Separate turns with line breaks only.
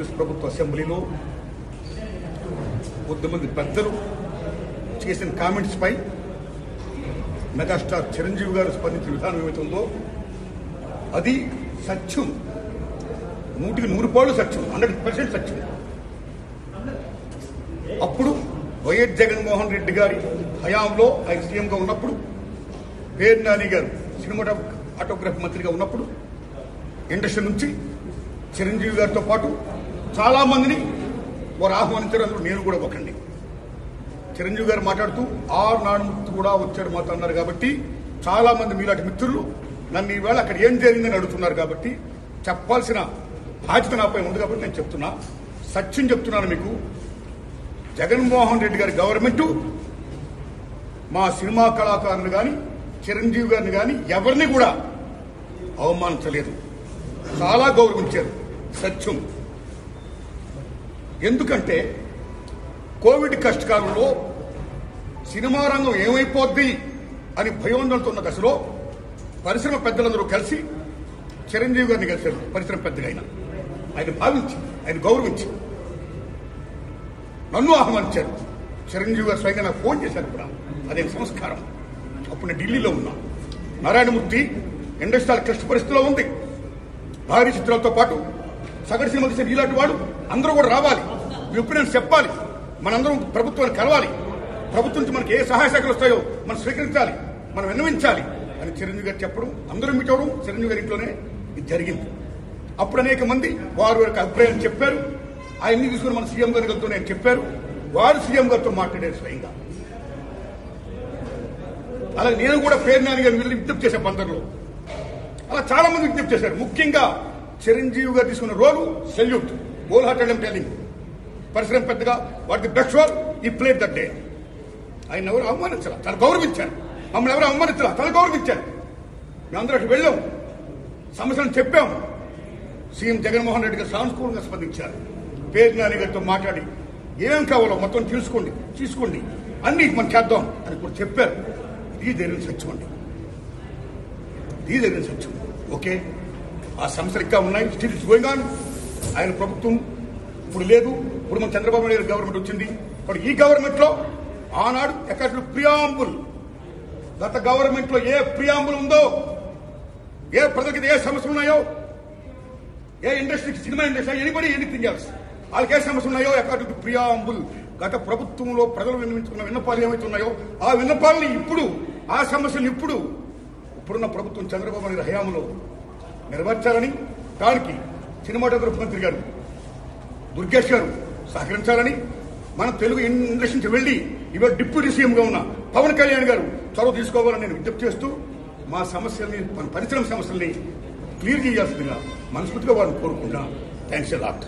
ఆంధ్రప్రదేశ్ ప్రభుత్వ అసెంబ్లీలో కొద్దిమంది పెద్దలు చేసిన కామెంట్స్ పై మెగాస్టార్ చిరంజీవి గారు స్పందించిన విధానం ఏమైతుందో అది సత్యం, 100% సత్యం, 100% సత్యం. అప్పుడు వైఎస్ జగన్మోహన్ రెడ్డి గారి హయాంలో ఆయన సీఎంగా ఉన్నప్పుడు, పేరు నాని గారు సినిమాటోగ్రఫీ మంత్రిగా ఉన్నప్పుడు ఇండస్ట్రీ నుంచి చిరంజీవి గారితో పాటు చాలా మందిని వారు ఆహ్వానించారు. అందులో నేను కూడా ఒకండి. చిరంజీవి గారు మాట్లాడుతూ నానుమూర్తి కూడా వచ్చాడు మాతో అన్నారు. కాబట్టి చాలా మంది మీలాంటి మిత్రులు నన్ను ఈవేళ అక్కడ ఏం జరిగిందని అడుగుతున్నారు. కాబట్టి చెప్పాల్సిన బాధ్యత నాపై ఉంది. కాబట్టి నేను చెప్తున్నా, సత్యం చెప్తున్నాను మీకు. జగన్మోహన్ రెడ్డి గారి గవర్నమెంట్ మా సినిమా కళాకారులు కానీ చిరంజీవి గారిని కానీ ఎవరిని కూడా అవమానించలేదు, చాలా గౌరవించారు. సత్యం. ఎందుకంటే కోవిడ్ కష్టకాలంలో సినిమా రంగం ఏమైపోద్ది అని భయోందనతో ఉన్న దశలో పరిశ్రమ పెద్దలందరూ కలిసి చిరంజీవి గారిని కలిశారు. పరిశ్రమ పెద్దగా ఆయన భావించి, ఆయన గౌరవించి నన్ను ఆహ్వానించారు. చిరంజీవి గారు స్వయంగా నాకు ఫోన్ చేశారు కూడా. అదే సంస్కారం. అప్పుడు నేను ఢిల్లీలో ఉన్నా. నారాయణమూర్తి ఇండస్ట్రీ క్లిష్ట పరిస్థితిలో ఉంది. భారీ చిత్రాలతో పాటు సగటు సినిమా తీసిన ఇలాంటి వాడు అందరూ కూడా రావాలి, మీ ఒపీనియన్స్ చెప్పాలి, మనందరం ప్రభుత్వాన్ని కలవాలి, ప్రభుత్వం నుంచి మనకి ఏ సహాయ శాఖలు వస్తాయో మనం స్వీకరించాలి, మనం విన్నవించాలి అని చిరంజీవి గారు చెప్పడం, అందరూ మీట్ అవడం చిరంజీవి గారి ఇంట్లోనే ఇది జరిగింది. అప్పుడు అనేక మంది వారి యొక్క అభిప్రాయాలు చెప్పారు. ఆయన్ని తీసుకుని మన సీఎం గారి గారితో నేను చెప్పారు. వారు సీఎం గారితో మాట్లాడారు స్వయంగా. అలాగే నేను కూడా పేరు నాని గారిని వెళ్ళి విజ్ఞప్తి చేశాను బందర్లో. అలా చాలా మంది విజ్ఞప్తి చేశారు. ముఖ్యంగా చిరంజీవి గారు తీసుకున్న రోలు salute, whole hearted I'm telling. పరిశ్రమ పెద్దగా వాటికి బెస్ట్ రోల్ ఈ ప్లే దట్ డే. ఆయన ఎవరు అవమానించాల, తను గౌరవించారు. మమ్మల్ని ఎవరు అవమానించాల, తను గౌరవించారు. మేమందరూ అక్కడ వెళ్ళాం, సమస్యలను చెప్పాం. సీఎం జగన్మోహన్ రెడ్డి గారు సానుకూలంగా స్పందించారు. పేరు నాని గారితో మాట్లాడి ఏం కావాలో మొత్తం తీసుకోండి అన్ని మనం చేద్దాం అని కూడా చెప్పారు. ఇది జరిగిన సత్యం అండి, ఇది జరిగిన సత్యం. ఓకే, ఆ సమస్యలు ఇంకా ఉన్నాయి. Still it's going on. ఆయన ప్రభుత్వం ఇప్పుడు లేదు. ఇప్పుడు మన చంద్రబాబు నాయుడు గవర్నమెంట్ వచ్చింది. ఇప్పుడు ఈ గవర్నమెంట్ లో ఆనాడు ఎక్కడ ప్రియాంబుల్, గత గవర్నమెంట్ లో ఏ ప్రియాంబుల్ ఉందో, ఏ ప్రజలకి ఏ సమస్యలు ఉన్నాయో, ఏ ఇండస్ట్రీకి, cinema industry, anybody anything else, వాళ్ళకి ఏ సమస్యలు ఉన్నాయో అకార్డింగ్ టు ప్రియాంబుల్ గత ప్రభుత్వంలో ప్రజలు విన్నవించుకున్న విన్నపాలు ఏమైతే ఉన్నాయో ఆ విన్నపాలని ఇప్పుడు, ఆ సమస్యలు ఇప్పుడున్న ప్రభుత్వం చంద్రబాబు నాయుడు హయాంలో నెరవేర్చాలని, దానికి సినిమాటోగ్రఫీ మంత్రి గారు దుర్గేష్ గారు సహకరించాలని, మన తెలుగు ఇండస్ట్రీ నుంచి వెళ్లి ఇవాళ డిప్యూటీ సీఎంగా ఉన్న పవన్ కళ్యాణ్ గారు చొరవ తీసుకోవాలని నేను విజ్ఞప్తి చేస్తూ మా సమస్యల్ని, మన పరిశ్రమ సమస్యల్ని క్లియర్ చేయాల్సిందిగా మనస్ఫూర్తిగా వారిని కోరుకుంటున్నా. Thanks a lot.